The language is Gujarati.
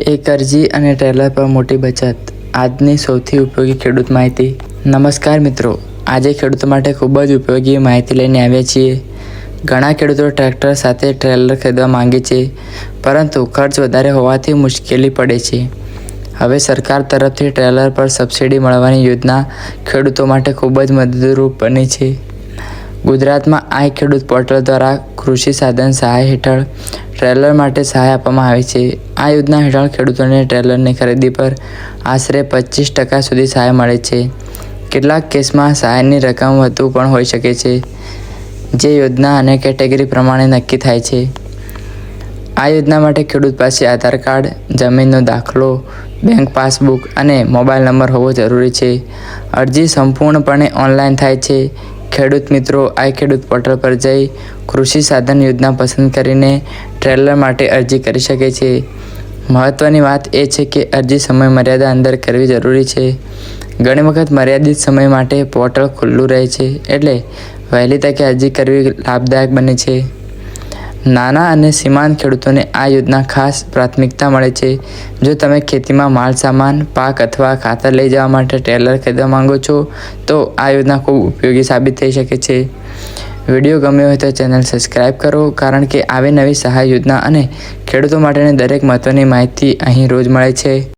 એક અરજી અને ટ્રેલર પર મોટી બચત. આજની સૌથી ઉપયોગી ખેડૂત માહિતી. નમસ્કાર મિત્રો, આજે ખેડૂતો માટે ખૂબ જ ઉપયોગી માહિતી લઈને આવ્યા છીએ. ઘણા ખેડૂતો ટ્રેક્ટર સાથે ટ્રેલર ખરીદવા માંગે છે, પરંતુ ખર્ચ વધારે હોવાથી મુશ્કેલી પડે છે. હવે સરકાર તરફથી ટ્રેલર પર સબસિડી મળવાની યોજના ખેડૂતો માટે ખૂબ જ મદદરૂપ બની છે. ગુજરાતમાં આઈ ખેડૂત પોર્ટલ દ્વારા કૃષિ સાધન સહાય હેઠળ ટ્રેલર માટે સહાય આપવામાં આવે છે. આ યોજના હેઠળ ખેડૂતોને ટ્રેલરની ખરીદી પર આશરે 25% સુધી સહાય મળે છે. કેટલાક કેસમાં સહાયની રકમ વધુ પણ હોઈ શકે છે, જે યોજના અને કેટેગરી પ્રમાણે નક્કી થાય છે. આ યોજના માટે ખેડૂત પાસે આધાર કાર્ડ, જમીનનો દાખલો, બેંક પાસબુક અને મોબાઈલ નંબર હોવો જરૂરી છે. અરજી સંપૂર્ણપણે ઓનલાઈન થાય છે. ખેડૂત મિત્રો આઈ ખેડૂત પોર્ટલ પર જઈ કૃષિ સાધન યોજના પસંદ કરીને ટ્રેલર માટે અરજી કરી શકે છે. મહત્વની વાત એ છે કે અરજી સમય મર્યાદા અંદર કરવી જરૂરી છે. ઘણી વખત મર્યાદિત સમય માટે પોર્ટલ ખુલ્લું રહે છે, એટલે વહેલી તકે અરજી કરવી લાભદાયક બને છે. નાના અને સીમાંત ખેડૂતોને આ યોજના ખાસ પ્રાથમિકતા મળે છે. જો તમે ખેતીમાં માલ સામાન, પાક અથવા ખાતર લઈ જવા માટે ટ્રેલર ખરીદવા માંગો છો, તો આ યોજના ખૂબ ઉપયોગી સાબિત થઈ શકે છે. વિડીયો ગમ્યો હોય તો ચેનલ સબસ્ક્રાઈબ કરો, કારણ કે આવી નવી સહાય યોજના અને ખેડૂતો માટેની દરેક મહત્વની માહિતી અહીં રોજ મળે છે.